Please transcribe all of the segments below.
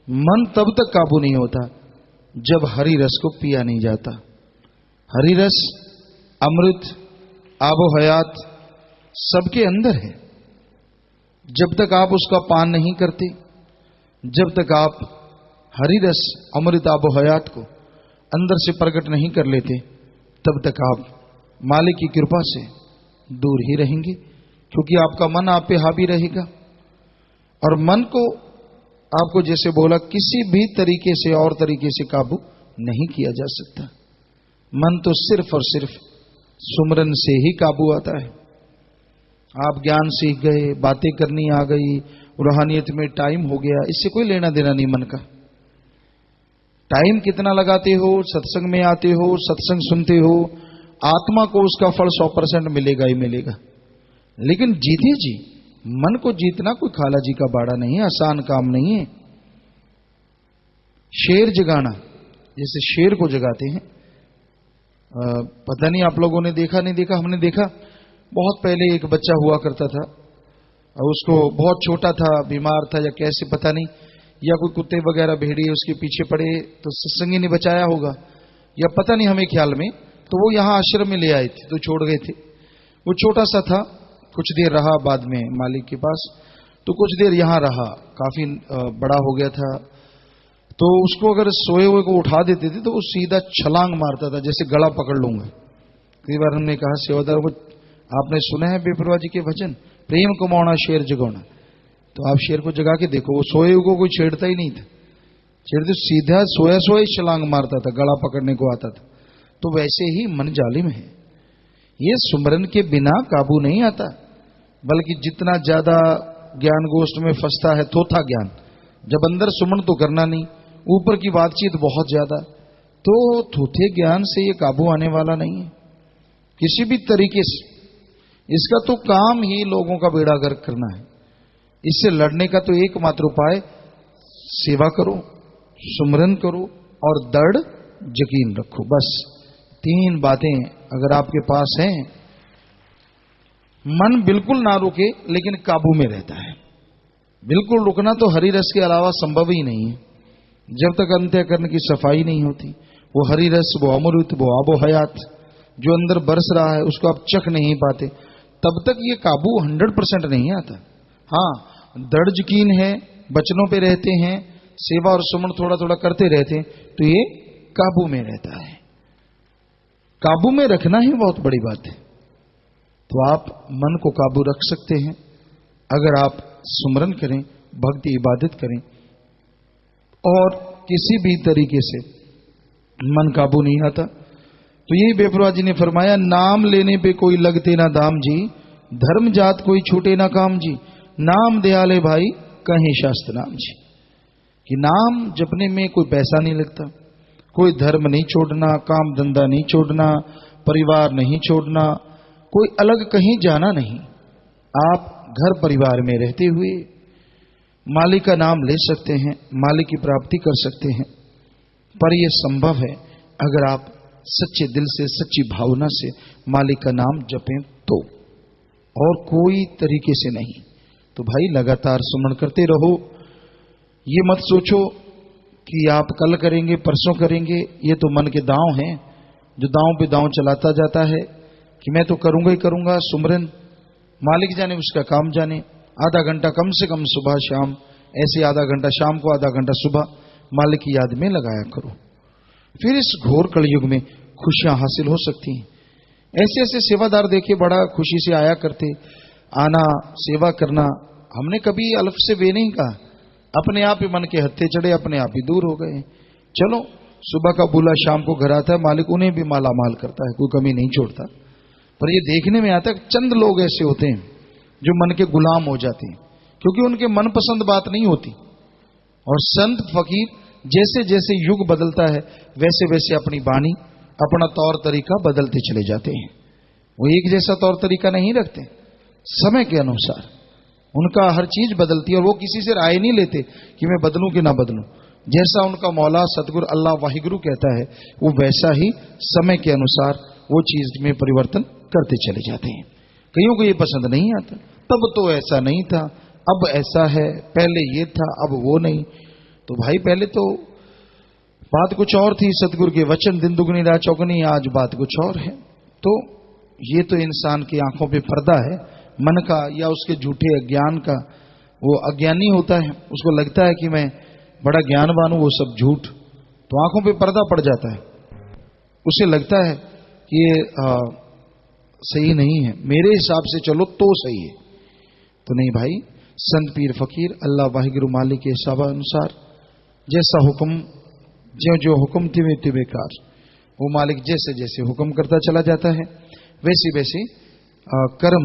मन तब तक काबू नहीं होता जब हरि रस को पिया नहीं जाता। हरि रस, अमृत, आबो हयात सबके अंदर है। जब तक आप उसका पान नहीं करते, जब तक आप हरि रस, अमृत, आबो हयात को अंदर से प्रकट नहीं कर लेते, तब तक आप मालिक की कृपा से दूर ही रहेंगे, क्योंकि आपका मन आप पे हावी रहेगा। और मन को आपको जैसे बोला किसी भी तरीके से और तरीके से काबू नहीं किया जा सकता। मन तो सिर्फ और सिर्फ सुमरन से ही काबू आता है। आप ज्ञान सीख गए, बातें करनी आ गई, रूहानियत में टाइम हो गया, इससे कोई लेना देना नहीं मन का। टाइम कितना लगाते हो, सत्संग में आते हो, सत्संग सुनते हो, आत्मा को उसका फल 100% मिलेगा ही मिलेगा। लेकिन जीते जी, मन को जीतना कोई खाला जी का बाड़ा नहीं है, आसान काम नहीं है। शेर जगाना, जैसे शेर को जगाते हैं, पता नहीं आप लोगों ने देखा नहीं देखा, हमने देखा। बहुत पहले एक बच्चा हुआ करता था, उसको बहुत छोटा था, बीमार था या कैसे पता नहीं, या कोई कुत्ते वगैरह भेड़िए उसके पीछे पड़े तो सत्संगी ने बचाया होगा, या पता नहीं हमें ख्याल में, तो वो यहां आश्रम में ले आए थे, तो छोड़ गए थे। वो छोटा सा था, कुछ देर रहा बाद में मालिक के पास, तो कुछ देर यहां रहा, काफी बड़ा हो गया था। तो उसको अगर सोए हुए को उठा देते थे तो वो सीधा छलांग मारता था, जैसे गला पकड़ लूंगा। कई बार हमने कहा सेवादार को, आपने सुना है बेपरवाह जी के भजन, प्रेम कमाना शेर जगाना, तो आप शेर को जगा के देखो, वो सोए हुए को कोई छेड़ता ही नहीं था, छेड़ते सीधा सोया सोया ही छलांग मारता था, गला पकड़ने को आता था। तो वैसे ही मन जालिम है, ये सुमरन के बिना काबू नहीं आता। बल्कि जितना ज्यादा ज्ञान गोष्ठ में फंसता है थोथा ज्ञान, जब अंदर सुमन तो करना नहीं, ऊपर की बातचीत बहुत ज्यादा, तो थोथे ज्ञान से ये काबू आने वाला नहीं है किसी भी तरीके से। इसका तो काम ही लोगों का बेड़ा गर्क करना है। इससे लड़ने का तो एकमात्र उपाय सेवा करो, सुमरन करो और दृढ़ यकीन रखो। बस 3 बातें अगर आपके पास हैं, मन बिल्कुल ना रुके लेकिन काबू में रहता है। बिल्कुल रुकना तो हरि रस के अलावा संभव ही नहीं है। जब तक अंतःकरण की सफाई नहीं होती, वो हरि रस, वो अमृत, वो आबो हयात जो अंदर बरस रहा है उसको आप चख नहीं पाते, तब तक ये काबू 100% नहीं आता। हाँ, दृढ़ यकीन है, वचनों पे रहते हैं, सेवा और सुमन थोड़ा थोड़ा करते रहते हैं, तो ये काबू में रहता है। काबू में रखना ही बहुत बड़ी बात है। तो आप मन को काबू रख सकते हैं अगर आप सुमरन करें, भक्ति इबादत करें, और किसी भी तरीके से मन काबू नहीं आता। तो यही बेपरवाह जी ने फरमाया, नाम लेने पे कोई लगते ना दाम जी, धर्म जात कोई छूटे ना काम जी, नाम दयाले भाई कहीं शास्त्र नाम जी। कि नाम जपने में कोई पैसा नहीं लगता, कोई धर्म नहीं छोड़ना, काम धंधा नहीं छोड़ना, परिवार नहीं छोड़ना, कोई अलग कहीं जाना नहीं। आप घर परिवार में रहते हुए मालिक का नाम ले सकते हैं, मालिक की प्राप्ति कर सकते हैं। पर यह संभव है अगर आप सच्चे दिल से, सच्ची भावना से मालिक का नाम जपें तो, और कोई तरीके से नहीं। तो भाई लगातार सुमन करते रहो। ये मत सोचो कि आप कल करेंगे, परसों करेंगे, ये तो मन के दांव हैं जो दांव पे दांव चलाता जाता है कि मैं तो करूंगा ही करूंगा सुमरन, मालिक जाने उसका काम जाने। आधा घंटा कम से कम सुबह शाम, ऐसे आधा घंटा शाम को, आधा घंटा सुबह मालिक की याद में लगाया करो। फिर इस घोर कलयुग में खुशियां हासिल हो सकती हैं। ऐसे ऐसे सेवादार देखे बड़ा खुशी से आया करते, आना, सेवा करना। हमने कभी अलफ से वे नहीं कहा, अपने आप ही मन के हत्थे चढ़े, अपने आप ही दूर हो गए। चलो, सुबह का बुला शाम को घर आता है, मालिक उन्हें भी माला माल करता है, कोई कमी नहीं छोड़ता। पर ये देखने में आता है चंद लोग ऐसे होते हैं जो मन के गुलाम हो जाते हैं, क्योंकि उनके मनपसंद बात नहीं होती। और संत फकीर जैसे जैसे युग बदलता है वैसे वैसे अपनी वाणी, अपना तौर तरीका बदलते चले जाते हैं। वो एक जैसा तौर तरीका नहीं रखते, समय के अनुसार उनका हर चीज बदलती है। और वो किसी से राय नहीं लेते कि मैं बदलूं कि ना बदलूं। जैसा उनका मौला सतगुरु अल्लाह वाहिगुरु कहता है, वो वैसा ही समय के अनुसार वो चीज में परिवर्तन करते चले जाते हैं। कईयों को ये पसंद नहीं आता, तब तो ऐसा नहीं था, अब ऐसा है, पहले ये था, अब वो नहीं। तो भाई पहले तो बात कुछ और थी, सतगुरु के वचन दिन दुगनी रात चौगनी, आज बात कुछ और है। तो ये तो इंसान की आंखों पे पर्दा है मन का या उसके झूठे अज्ञान का। वो अज्ञानी होता है, उसको लगता है कि मैं बड़ा ज्ञानवान हूं, वो सब झूठ, तो आंखों पे पर्दा पड़ जाता है। उसे लगता है कि ये सही नहीं है, मेरे हिसाब से चलो तो सही है। तो नहीं भाई, संत पीर फकीर अल्लाह वाहिगुरु मालिक के हिसाब अनुसार जैसा हुक्म, जो जो हुक्म तिवे तिवे कार, वो मालिक जैसे जैसे हुक्म करता चला जाता है वैसे वैसे कर्म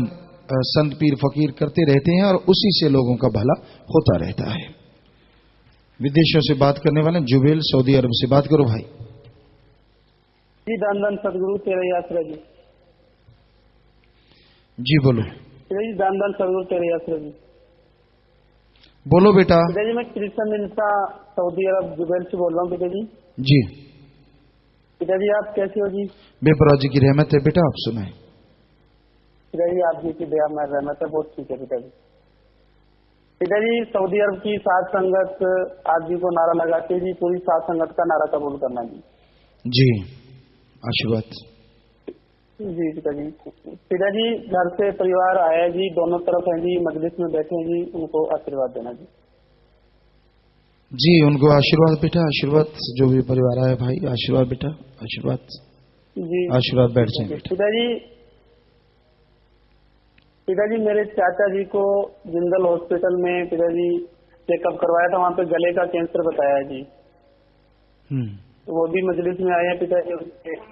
संत पीर फकीर करते रहते हैं और उसी से लोगों का भला होता रहता है। विदेशों से बात करने वाले जुबेल सऊदी अरब से बात करो भाई। जी दान दान सदगुरु तेरे यात्रा जी। जी बोलो। जी दान दान सदगुरु तेरे यात्रा जी। बोलो बेटा। पिताजी मैं कृष्ण मिन्सा सऊदी अरब जुबेल से बोल रहा हूँ पिताजी। जी पिताजी आप कैसे हो जी? बेपरवाह जी की रहमत है बेटा, आप सुनाए। पिताजी आप जी की दया में रहमत है, बहुत ठीक है पिताजी। पिताजी सऊदी अरब की सात संगत आप जी को नारा लगाते जी, पूरी सात संगत का नारा कबूल करना जी। जी आशीर्वाद। जी पिताजी। पिताजी घर से परिवार आया है जी, दोनों तरफ है जी, मजलिस में बैठे हैं जी, उनको आशीर्वाद देना जी। जी उनको आशीर्वाद बेटा, आशीर्वाद। जो भी परिवार आया भाई आशीर्वाद बेटा, आशीर्वाद। जी आशीर्वाद। बैठ जाए बेटा। पिताजी मेरे चाचा जी को जिंदल हॉस्पिटल में पिताजी चेकअप करवाया था, वहाँ पे गले का कैंसर बताया जी। वो भी मजलिस में आए हैं पिताजी,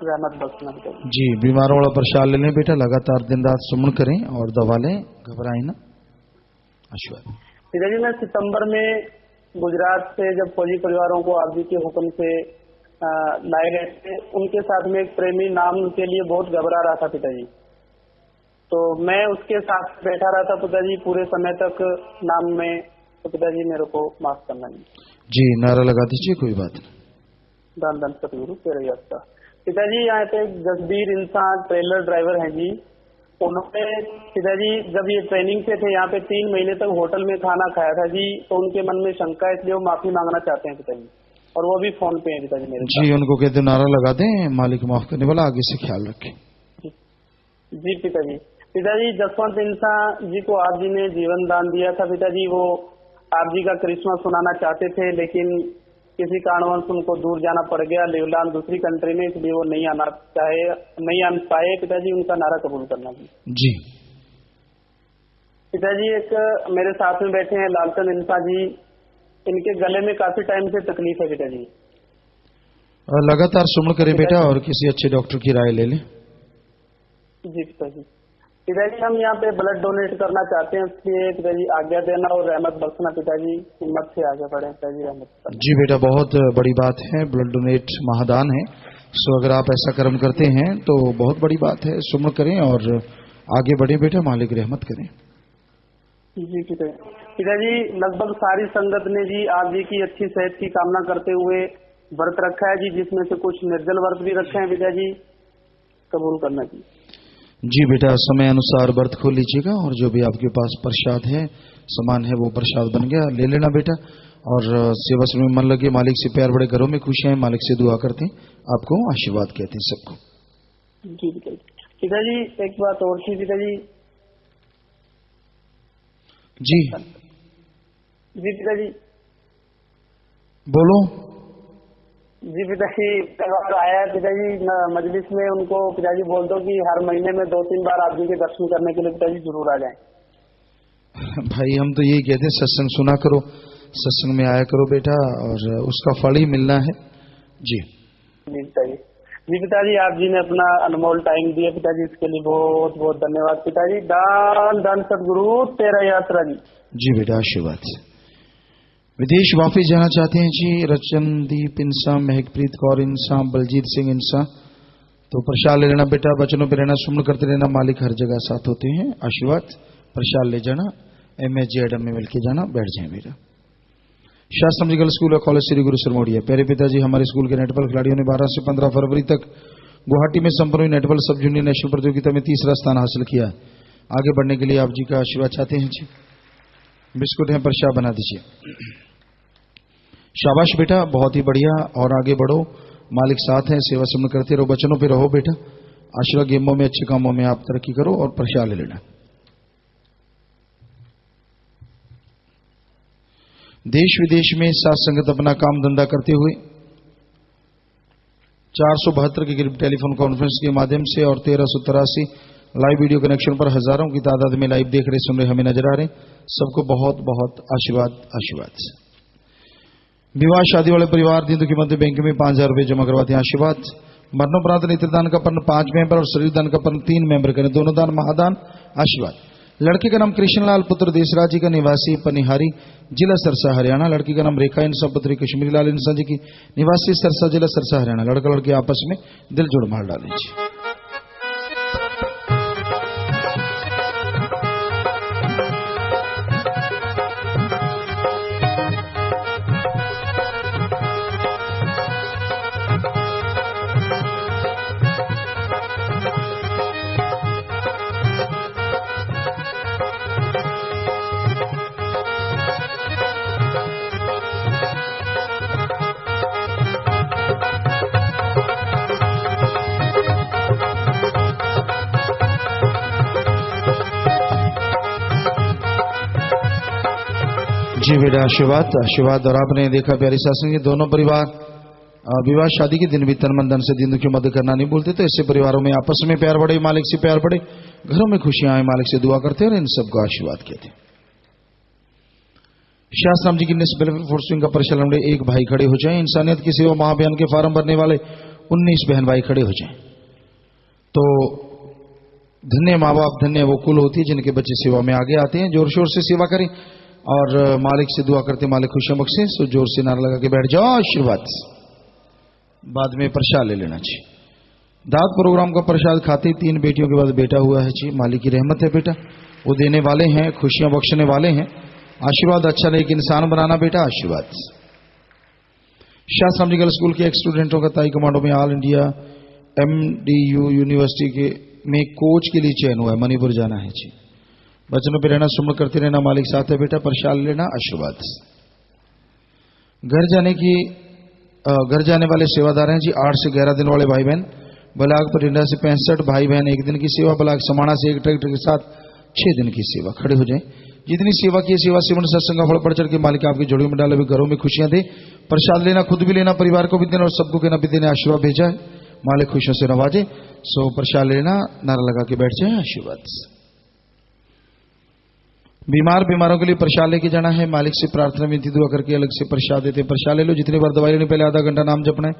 रहमत बख्शना पिताजी। जी बीमारों वाला प्रसाद ले लें बेटा, लगातार दिन रात सुमन करें और दवा लें, घबराएं ना। आशीर्वाद। पिताजी मैं सितंबर में गुजरात से जब फौजी परिवारों को आप जी के हुक्म से लाए गए थे, उनके साथ में एक प्रेमी नाम के लिए बहुत घबरा रहा था पिताजी। तो मैं उसके साथ बैठा रहा था पिताजी पूरे समय तक नाम में। तो पिताजी मेरे को माफ करना जी, नारा लगा दीजिए, कोई बात नहीं। दान दान सतगुरु तेरे यात्रा। पिताजी यहाँ पे जसबीर इंसान ट्रेलर ड्राइवर हैं जी, उन्होंने पिताजी जब ये ट्रेनिंग से थे यहाँ पे 3 महीने तक होटल में खाना खाया था जी, तो उनके मन में शंका है, इसलिए वो माफी मांगना चाहते हैं पिताजी, और वो भी फोन पे है पिताजी मेरे जी। उनको कहते नारा लगा दें, मालिक माफ करने वाला, आगे से ख्याल रखें। जी पिताजी। पिताजी जसवंत इंसान जी को आप जी ने जीवन दान दिया था पिताजी, वो आप जी का करिश्मा सुनाना चाहते थे, लेकिन किसी कारणवश उनको दूर जाना पड़ गया, लेवलान दूसरी कंट्री में, इसलिए वो नहीं आ पाए पिताजी। उनका नारा कबूल करना जी। पिताजी एक मेरे साथ में बैठे हैं लालचंद इंसा जी, इनके गले में काफी टाइम से तकलीफ है पिताजी। लगातार सुमन करें बेटा और किसी अच्छे डॉक्टर की राय ले लें। जी पिताजी। पिताजी हम यहाँ पे ब्लड डोनेट करना चाहते हैं, इसलिए पिताजी आज्ञा देना और रहमत बख्शना पिताजी, हिम्मत से आगे बढ़े पिताजी, रहमत। जी बेटा बहुत बड़ी बात है, ब्लड डोनेट महादान है, सो अगर आप ऐसा कर्म करते हैं तो बहुत बड़ी बात है। सुमन करें और आगे बढ़े बेटा, मालिक रहमत करें। जी पिताजी लगभग सारी संगत ने जी आप जी की अच्छी सेहत की कामना करते हुए व्रत रखा है जी, जिसमें से कुछ निर्जल व्रत भी रखे हैं पिताजी, कबूल करना जी। जी बेटा समय अनुसार व्रत खोल लीजिएगा और जो भी आपके पास प्रसाद है, सामान है, वो प्रसाद बन गया, ले लेना बेटा। और सेवा में मन लगे, मालिक से प्यार बड़े, घरों में खुशियां हैं, मालिक से दुआ करते हैं, आपको आशीर्वाद कहते हैं सबको। जी पिताजी एक बात और थी पिताजी। जी पिताजी बोलो। जी पिताजी आया है पिताजी मजलिस में, उनको पिताजी बोल दो कि हर महीने में 2-3 बार आप जी के दर्शन करने के लिए पिताजी जरूर आ जाएं। भाई हम तो यही कहते हैं, सत्संग सुना करो, सत्संग में आया करो बेटा, और उसका फल ही मिलना है। जी पिताजी। जी पिताजी आप जी ने अपना अनमोल टाइम दिया पिताजी, इसके लिए बहुत बहुत धन्यवाद पिताजी। दान दान सदगुरु तेरा यात्रा जी। जी बेटा आशीर्वाद। विदेश वापिस जाना चाहते हैं जी, रचनदीप इंसा, महकप्रीत कौर इंसा, बलजीत सिंह इंसा, तो प्रसाद ले लेना बेटा, बचनों पे रहना, सुमन करते रहना, मालिक हर जगह साथ होते हैं। आशीर्वाद। प्रसाद ले जाना, MSJ में मिलके जाना, बैठ जाए बेटा। शास्त्र मेडिकल स्कूल और कॉलेज श्री गुरु सरमोड़िया। प्यारे पिताजी हमारे स्कूल के नेटबॉल खिलाड़ियों ने 12 से 15 फरवरी तक गुवाहाटी में संपन्न हुई नेटबॉल सब जूनियर नेशनल प्रतियोगिता में 3रा स्थान हासिल किया। आगे बढ़ने के लिए आप जी का आशीर्वाद चाहते हैं जी। बिस्कुट है, प्रसाद बना दीजिए। शाबाश बेटा, बहुत ही बढ़िया, और आगे बढ़ो, मालिक साथ हैं, सेवा समन करते रहो, बचनों पे रहो बेटा। आशीर्वाद गेमों में, अच्छे कामों में आप तरक्की करो और प्रसाद ले लेना। देश विदेश में साथ संगत अपना काम धंधा करते हुए 472 के करीब टेलीफोन कॉन्फ्रेंस के माध्यम से और 1383 लाइव वीडियो कनेक्शन पर हजारों की तादाद में लाइव देख रहे, सुन रहे, हमें नजर आ रहे, सबको बहुत बहुत आशीर्वाद आशीर्वाद। विवाह शादी वाले परिवार दिन दुखी मध्य बैंक में 5000 रुपए जमा करवाते हैं, आशीर्वाद। मरणोपरांत नेत्रदान का पन्न 5 मेंबर और शरीर दान का पन्न 3 मेंबर करें, दोनों दान महादान, आशीर्वाद। लड़के का नाम कृष्णलाल पुत्र देशराज जी का, निवासी पनिहारी जिला सरसा हरियाणा। लड़की का नाम रेखा इंसा पुत्री कश्मीरी लाल इंसा जी की, निवासी सरसा जिला सरसा हरियाणा। लड़का लड़की आपस में दिल जोड़ मार डालें। जी बेटा, आशीर्वाद आशीर्वाद। और आपने देखा प्यारी शासन के दोनों परिवार विवाह शादी के दिन भी तन मन धन से दिन दुखी मदद करना नहीं भूलते, तो इससे परिवारों में आपस में प्यार बढ़े, मालिक से प्यार बढ़े, घरों में खुशियां आए, मालिक से दुआ करते हैं और इन सबको आशीर्वाद कहते हैं। शास्त्राम जी की निस्बत फोर्सिंग का परिचालन में एक भाई खड़े हो जाएं, इंसानियत की सेवा महाअभियान के फार्म भरने वाले 19 बहन भाई खड़े हो जाएं। तो धन्य माँ बाप, धन्य वो कुल होती है जिनके बच्चे सेवा में आगे आते हैं। जोर शोर से सेवा करें और मालिक से दुआ करते, मालिक खुशियां बख्शे। सो जोर से नारा लगा के बैठ जाओ, आशीर्वाद। बाद में प्रसाद ले लेना चाहिए। दाद प्रोग्राम का प्रसाद खाते 3 बेटियों के बाद बेटा हुआ है जी, मालिक की रहमत है बेटा, वो देने वाले हैं, खुशियां बख्शने वाले हैं। आशीर्वाद अच्छा नहीं कि इंसान बनाना बेटा, आशीर्वाद। शास्त्राम जी गर्ल्स स्कूल के एक स्टूडेंटों का ताई कमांडो में ऑल इंडिया MDU यूनिवर्सिटी के में कोच के लिए चयन हुआ है, मणिपुर जाना है जी। बचनों पे रहना, सुमन करते रहना, मालिक साथ है बेटा, प्रसाद लेना, आशीर्वाद। घर जाने वाले सेवादार हैं जी, 8 से 11 दिन वाले भाई बहन। बलाग परिंदा से 65 भाई बहन 1 दिन की सेवा, बलाग समाना से 1 ट्रैक्टर के साथ 6 दिन की सेवा। खड़े हो जाएं। जितनी सेवा की सेवा सेवन सत्संग का फल बढ़ चढ़ के मालिक आपकी जोड़ियों में डाले हुए घरों में खुशियां दे। प्रसाद लेना, खुद भी लेना, परिवार को भी देना और सबको कहना भी देने, आशीर्वाद भेजा है, मालिक खुशियों से नवाजे। सो प्रसाद लेना, नारा लगा के बैठ जाए, आशीर्वाद। बीमारों के लिए प्रसाद लेके जाना है, मालिक से प्रार्थना विनती दुआ करके अलग से प्रसाद देते। प्रसाद ले लो, जितनी बार दवाई लेने पहले आधा घंटा नाम जपना है।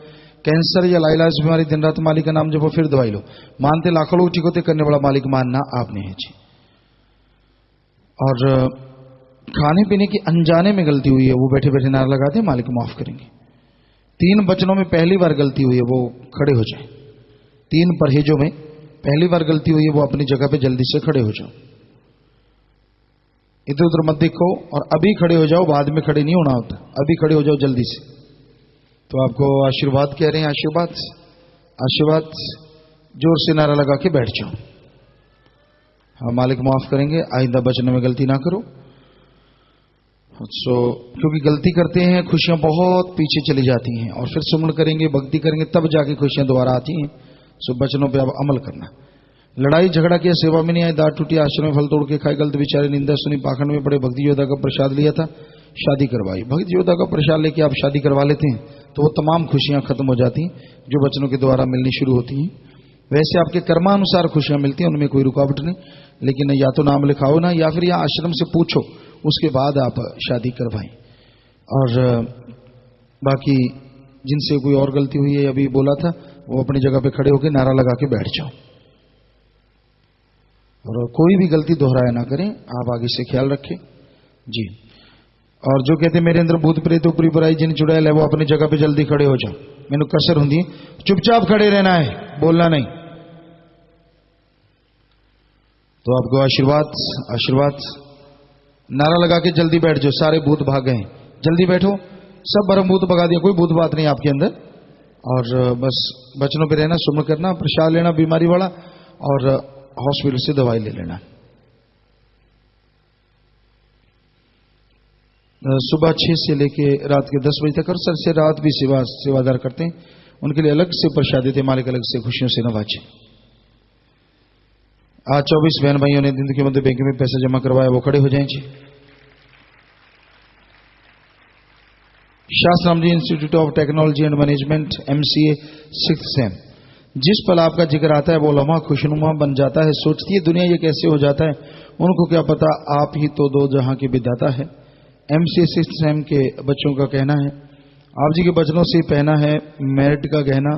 कैंसर या लाइलाज बीमारी दिन रात मालिक का नाम जपो, फिर दवाई लो। मानते लाखों लोग ठीक होते, करने वाला मालिक मानना आपने है जी। और खाने पीने की अनजाने में गलती हुई है, वो बैठे बैठे नारा लगाते, मालिक माफ करेंगे। 3 वचनों में पहली बार गलती हुई है, वो खड़े हो जाए। 3 परहेजों में पहली बार गलती हुई है, वो अपनी जगह पे जल्दी से खड़े हो जाओ, इधर उधर मत देखो, और अभी खड़े हो जाओ, बाद में खड़े नहीं होना होता, अभी खड़े हो जाओ जल्दी से। तो आपको आशीर्वाद कह रहे हैं, आशीर्वाद आशीर्वाद। जोर से नारा लगा के बैठ जाओ। हाँ, मालिक माफ करेंगे, आइंदा बचने में गलती ना करो। क्योंकि गलती करते हैं, खुशियां बहुत पीछे चली जाती हैं, और फिर सुमन करेंगे, भक्ति करेंगे, तब जाके खुशियां दोबारा आती हैं। सो बचनों पे अब अमल करना। लड़ाई झगड़ा किया, सेवा में नहीं आए, दांत टूटी, आश्रम में फल तोड़ के खाए, गलत विचारे, निंदा सुनी, पाखंड में पड़े, भक्ति योद्धा का प्रसाद लिया था, शादी करवाई। भक्ति योद्धा का प्रसाद लेके आप शादी करवा लेते हैं, तो वो तमाम खुशियां खत्म हो जाती हैं जो बचनों के द्वारा मिलनी शुरू होती हैं। वैसे आपके कर्मानुसार खुशियां मिलती हैं, उनमें कोई रुकावट नहीं, लेकिन या तो नाम लिखाओ ना, या फिर या आश्रम से पूछो, उसके बाद आप शादी करवाएं। और बाकी जिनसे कोई और गलती हुई है, अभी बोला था, वो अपनी जगह पे खड़े होकर नारा लगा के बैठ जाओ, और कोई भी गलती दोहराया ना करें, आप आगे से ख्याल रखें जी। और जो कहते मेरे अंदर भूत प्रेत ऊपरी बुराई जिन चुड़ैल है, वो अपनी जगह पे जल्दी खड़े हो जाओ। मैंने कसर होंगी, चुपचाप खड़े रहना है, बोलना नहीं। तो आपको आशीर्वाद आशीर्वाद। नारा लगा के जल्दी बैठ जाओ, सारे भूत भाग गए, जल्दी बैठो, सब भरम भूत भगा दिया, कोई भूत बात नहीं आपके अंदर। और बस बचनों पे रहना, सुमन करना, प्रसाद लेना बीमारी वाला, और हॉस्पिटल से दवाई ले लेना। सुबह 6 से लेके रात के 10 बजे तक, और सर से रात भी सेवादार करते हैं, उनके लिए अलग से प्रसाद देते, मालिक अलग से खुशियों से नवाजे। आज 24 बहन भाइयों ने दिन के मध्य बैंक में पैसा जमा करवाया, वो खड़े हो जाएं जी। Shastram ji institute of technology and management MCA 6th sem. जिस पल आपका जिक्र आता है वो लम्हा खुशनुमा बन जाता है। सोचती है दुनिया ये कैसे हो जाता है, उनको क्या पता आप ही तो दो जहां के विधाता है। MCA 6th सेम के बच्चों का कहना है, आप जी के बचनों से पहना है मेरिट का गहना।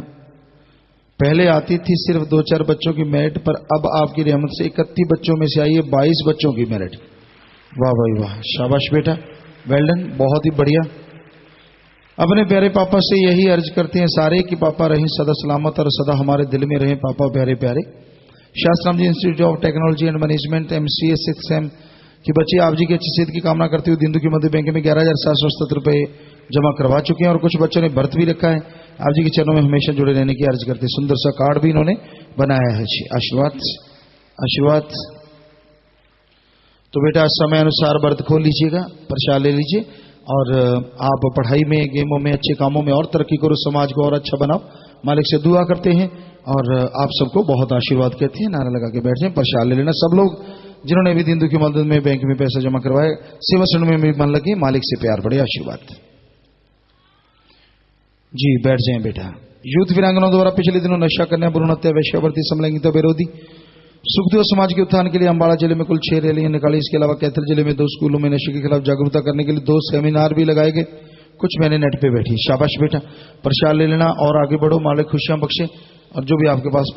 पहले आती थी सिर्फ 2-4 बच्चों की मेरिट, पर अब आपकी रहमत से 31 बच्चों में से आई है 22 बच्चों की मेरिट। वाह भाई वाह, शाबाश बेटा, वेल डन, बहुत ही बढ़िया। अपने प्यारे पापा से यही अर्ज करते हैं सारे कि पापा रहें सदा सलामत और सदा हमारे दिल में रहें पापा प्यारे प्यारे। Shastram ji institute of technology and management MCA 6th sem कि बच्चे आप जी के अच्छी सेहत की कामना करते हुए दिंदू की मध्य बैंक में 11,770 रुपए जमा करवा चुके हैं, और कुछ बच्चों ने व्रत भी रखा है। आप जी के चरणों में हमेशा जुड़े रहने की अर्ज करते हैं। सुंदर सा कार्ड भी इन्होंने बनाया है जी। आशीर्वाद आशीर्वाद। तो बेटा समय अनुसार व्रत खोल लीजिएगा, प्रसाद ले लीजिए, और आप पढ़ाई में, गेमों में, अच्छे कामों में और तरक्की करो, समाज को और अच्छा बनाओ। मालिक से दुआ करते हैं और आप सबको बहुत आशीर्वाद कहते हैं। नारा लगा के बैठ जाए, प्रसाद ले लेना सब लोग जिन्होंने भी दिंदू की मदद में बैंक में पैसा जमा करवाए। सेवा सरण में भी मन लगे, मालिक से प्यार बढ़े। आशीर्वाद जी। बैठ जाएं बेटा। यूथ वीरांगनाओं द्वारा पिछले दिनों नशा करने, भ्रूण हत्या, वेश्यावृत्ति, समलैंगिकता विरोधी सुखदेव समाज के उत्थान के लिए अम्बाड़ा जिले में कुल 6 रैलियां निकाली। इसके अलावा कैथल जिले में 2 स्कूलों में नशे के खिलाफ जागरूकता करने के लिए 2 सेमिनार भी लगाए गए। कुछ मैंने नेट पे बैठी। शाबाश बेटा, प्रसाद ले लेना और आगे बढ़ो, मालिक खुशियां बख्शे। और जो भी आपके पास